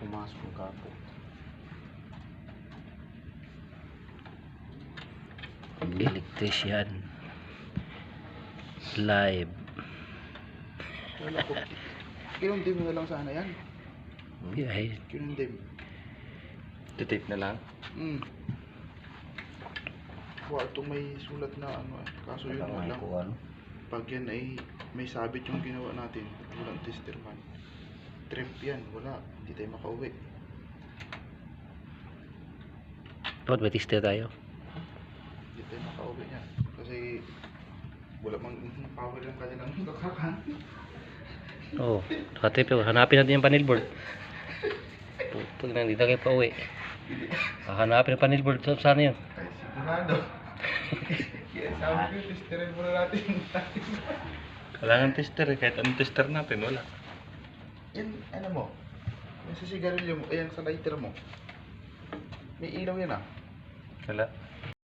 pumasok ang kapo. Electrician live. Wala ko. Kinundim mo na lang sana yan. Biyahe. Kinundim. Titape na lang. Wow, ito may sulat na ano eh. Kaso yun Wala lang. ko ano. Pag yan ay may sabit yung ginawa natin. Walang tester man. Trip yan. Wala. Hindi tayo makauwi. Dapat may tester tayo. Hindi tayo makauwi yan. Kasi wala mang power yung kanilang kakakan. Oo. Nakatrip yun. Hanapin natin yung panel board. Pag nandito kayo pa uwi. Hahanapin yung panel board. Saan yun? Ay, sigurado. Kaya sabi ko, testerin muna natin. Kailangan tester eh. Kahit anong tester natin, wala. Yan, ano mo? Yan sa sigarilyo mo, ayan sa lighter mo. May ilaw yan ah. Wala.